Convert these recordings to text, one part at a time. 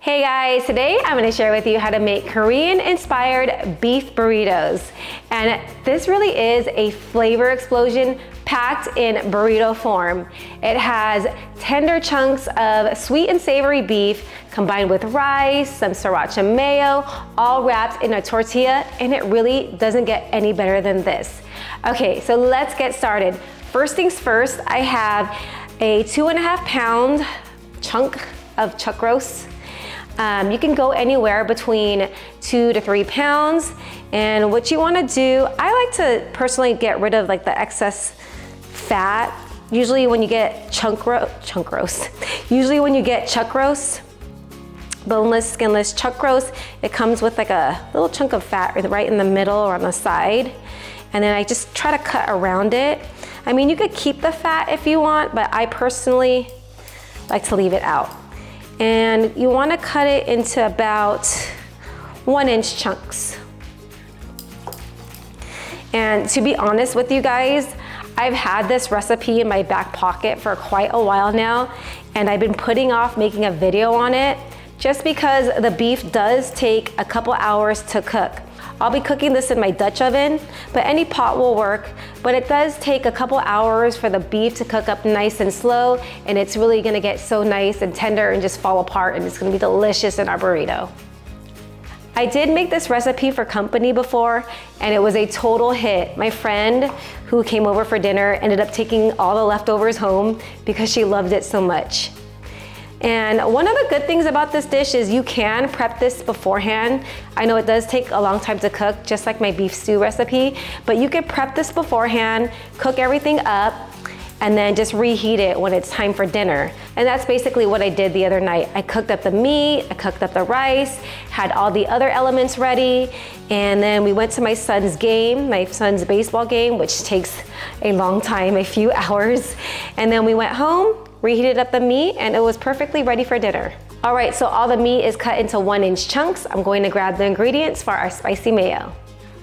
Hey guys, today I'm going to share with you how to make Korean-inspired beef burritos. And this really is a flavor explosion packed in burrito form. It has tender chunks of sweet and savory beef combined with rice, some sriracha mayo, all wrapped in a tortilla, and it really doesn't get any better than this. Okay, so let's get started. First things first, I have a 2.5 pound chunk of chuck roast. You can go anywhere between 2 to 3 pounds. And what you wanna do, I like to personally get rid of like the excess fat. Usually when you get chuck roast, usually when you get chuck roast, boneless, skinless chuck roast, it comes with like a little chunk of fat right in the middle or on the side. And then I just try to cut around it. I mean, you could keep the fat if you want, but I personally like to leave it out. And you want to cut it into about 1-inch chunks. And to be honest with you guys, I've had this recipe in my back pocket for quite a while now, and I've been putting off making a video on it just because the beef does take a couple hours to cook. I'll be cooking this in my Dutch oven, but any pot will work. But it does take a couple hours for the beef to cook up nice and slow, and it's really gonna get so nice and tender and just fall apart, and it's gonna be delicious in our burrito. I did make this recipe for company before, and it was a total hit. My friend who came over for dinner ended up taking all the leftovers home because she loved it so much. And one of the good things about this dish is you can prep this beforehand. I know it does take a long time to cook, just like my beef stew recipe, but you can prep this beforehand, cook everything up, and then just reheat it when it's time for dinner. And that's basically what I did the other night. I cooked up the meat, I cooked up the rice, had all the other elements ready, and then we went to my son's game, my son's baseball game, which takes a long time, a few hours. And then we went home, reheated up the meat, and it was perfectly ready for dinner. All right, so all the meat is cut into 1-inch chunks. I'm going to grab the ingredients for our spicy mayo.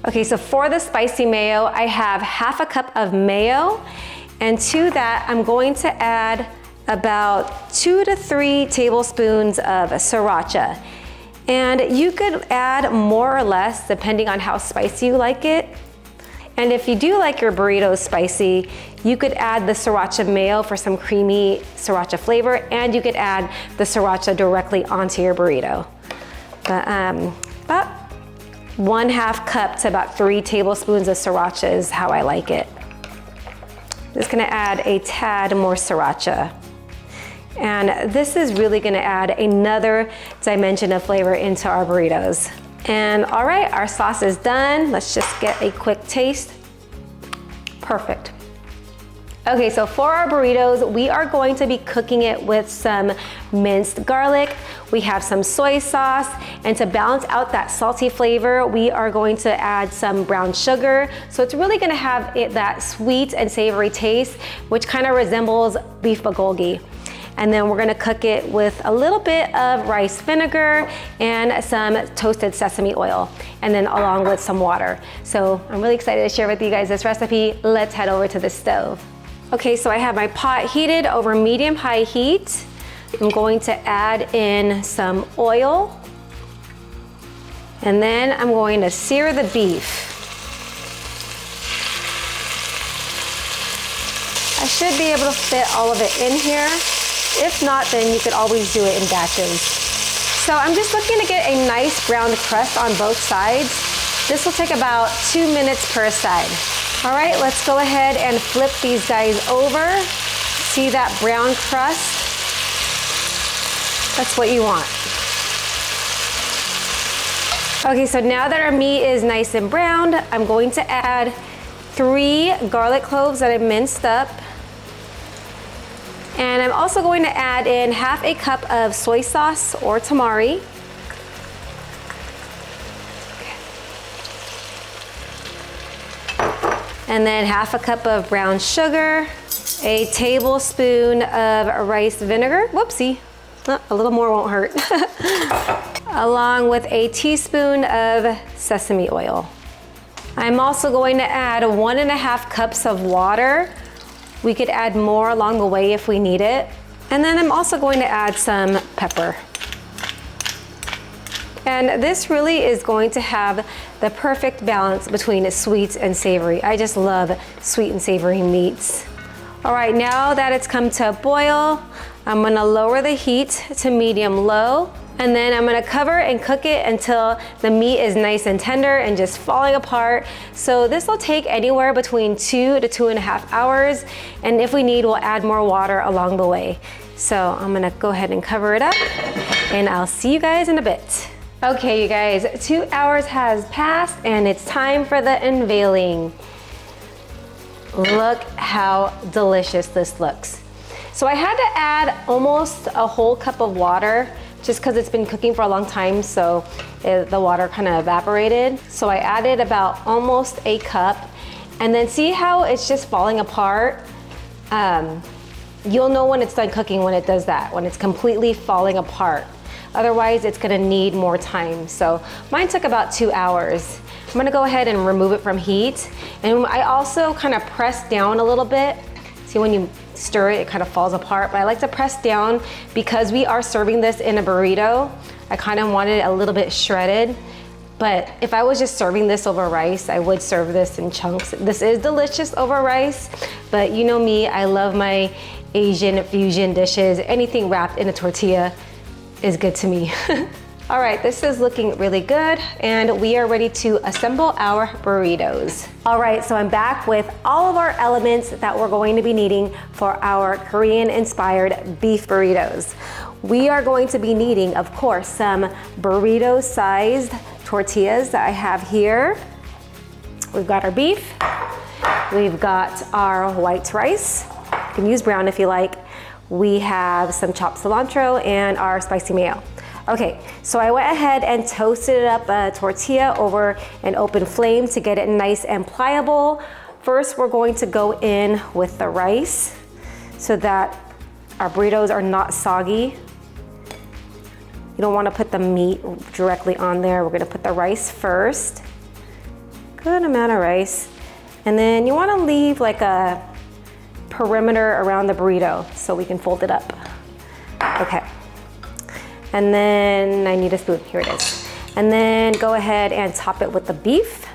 Okay, so for the spicy mayo, I have 1/2 cup of mayo, and to that, I'm going to add about 2 to 3 tablespoons of sriracha. And you could add more or less depending on how spicy you like it. And if you do like your burritos spicy, you could add the sriracha mayo for some creamy sriracha flavor, and you could add the sriracha directly onto your burrito. But about 1/2 cup to about 3 tablespoons of sriracha is how I like it. Just gonna add a tad more sriracha. And this is really gonna add another dimension of flavor into our burritos. And all right, our sauce is done. Let's just get a quick taste. Perfect. Okay, so for our burritos, we are going to be cooking it with some minced garlic. We have some soy sauce, and to balance out that salty flavor, we are going to add some brown sugar. So it's really gonna have that sweet and savory taste, which kind of resembles beef bulgogi. And then we're gonna cook it with a little bit of rice vinegar and some toasted sesame oil, and then along with some water. So I'm really excited to share with you guys this recipe. Let's head over to the stove. Okay, so I have my pot heated over medium-high heat. I'm going to add in some oil, and then I'm going to sear the beef. I should be able to fit all of it in here. If not, then you could always do it in batches. So I'm just looking to get a nice brown crust on both sides. This will take about 2 minutes per side. All right, let's go ahead and flip these guys over. See that brown crust? That's what you want. Okay, so now that our meat is nice and browned, I'm going to add 3 garlic cloves that I minced up. And I'm also going to add in 1/2 cup of soy sauce or tamari. And then 1/2 cup of brown sugar, a tablespoon of rice vinegar. Whoopsie, a little more won't hurt. Along with a teaspoon of sesame oil. I'm also going to add 1.5 cups of water. We could add more along the way if we need it. And then I'm also going to add some pepper. And this really is going to have the perfect balance between sweet and savory. I just love sweet and savory meats. All right, now that it's come to a boil, I'm gonna lower the heat to medium low, and then I'm gonna cover and cook it until the meat is nice and tender and just falling apart. So this will take anywhere between 2 to 2.5 hours, and if we need, we'll add more water along the way. So I'm gonna go ahead and cover it up, and I'll see you guys in a bit. Okay, you guys, 2 hours has passed, and it's time for the unveiling. Look how delicious this looks. So I had to add almost a whole cup of water just because it's been cooking for a long time, so the water kind of evaporated. So I added about almost a cup, and then see how it's just falling apart? You'll know when it's done cooking when it does that, when it's completely falling apart. Otherwise, it's gonna need more time. So mine took about 2 hours. I'm gonna go ahead and remove it from heat. And I also kind of press down a little bit. See, when you stir it, it kind of falls apart, but I like to press down because we are serving this in a burrito. I kind of wanted it a little bit shredded, but if I was just serving this over rice, I would serve this in chunks. This is delicious over rice, but you know me, I love my Asian fusion dishes. Anything wrapped in a tortilla is good to me. All right, this is looking really good, and we are ready to assemble our burritos. All right, so I'm back with all of our elements that we're going to be needing for our Korean-inspired beef burritos. We are going to be needing, of course, some burrito-sized tortillas that I have here. We've got our beef. We've got our white rice. You can use brown if you like. We have some chopped cilantro and our spicy mayo. Okay, so I went ahead and toasted up a tortilla over an open flame to get it nice and pliable. First, we're going to go in with the rice so that our burritos are not soggy. You don't want to put the meat directly on there. We're going to put the rice first. Good amount of rice. And then you want to leave like a perimeter around the burrito so we can fold it up. Okay. And then I need a spoon, here it is. And then go ahead and top it with the beef.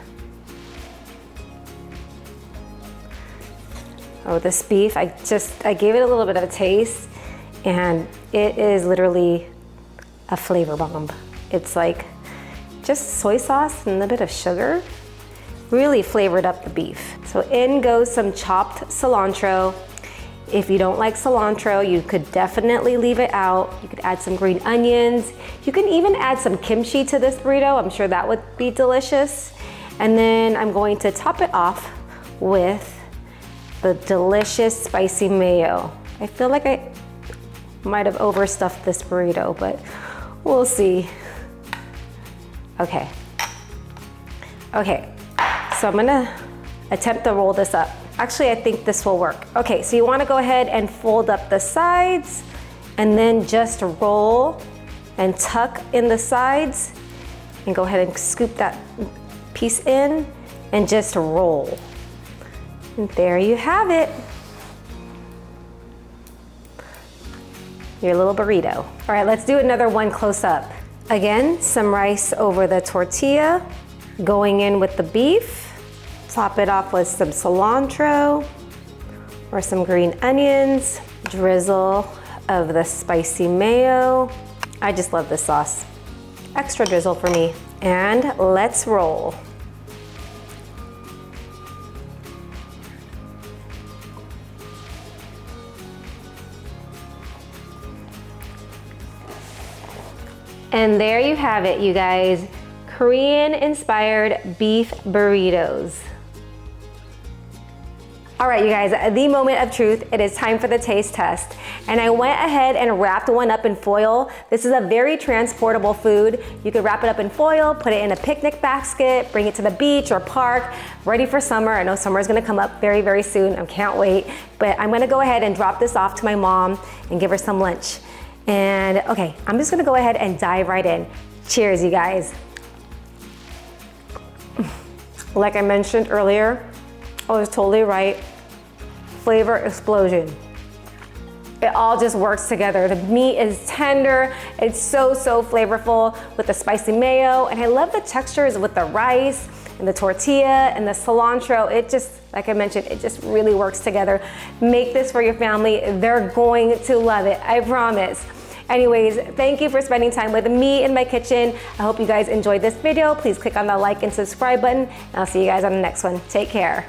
Oh, this beef, I gave it a little bit of a taste, and it is literally a flavor bomb. It's like just soy sauce and a bit of sugar. Really flavored up the beef. So in goes some chopped cilantro. If you don't like cilantro, you could definitely leave it out. You could add some green onions. You can even add some kimchi to this burrito. I'm sure that would be delicious. And then I'm going to top it off with the delicious spicy mayo. I feel like I might have overstuffed this burrito, but we'll see. Okay. Okay, so I'm gonna attempt to roll this up. Actually, I think this will work. Okay, so you wanna go ahead and fold up the sides and then just roll and tuck in the sides and go ahead and scoop that piece in and just roll. And there you have it. Your little burrito. All right, let's do another one close up. Again, some rice over the tortilla, going in with the beef. Top it off with some cilantro or some green onions, drizzle of the spicy mayo. I just love this sauce. Extra drizzle for me. And let's roll. And there you have it, you guys. Korean-inspired beef burritos. All right, you guys, the moment of truth. It is time for the taste test. And I went ahead and wrapped one up in foil. This is a very transportable food. You could wrap it up in foil, put it in a picnic basket, bring it to the beach or park, ready for summer. I know summer is gonna come up very, very soon. I can't wait. But I'm gonna go ahead and drop this off to my mom and give her some lunch. And okay, I'm just gonna go ahead and dive right in. Cheers, you guys. Like I mentioned earlier, I was totally right. Flavor explosion. It all just works together. The meat is tender. It's so flavorful with the spicy mayo. And I love the textures with the rice and the tortilla and the cilantro. It just, like I mentioned, it just really works together. Make this for your family. They're going to love it, I promise. Anyways, thank you for spending time with me in my kitchen. I hope you guys enjoyed this video. Please click on the like and subscribe button, and I'll see you guys on the next one. Take care.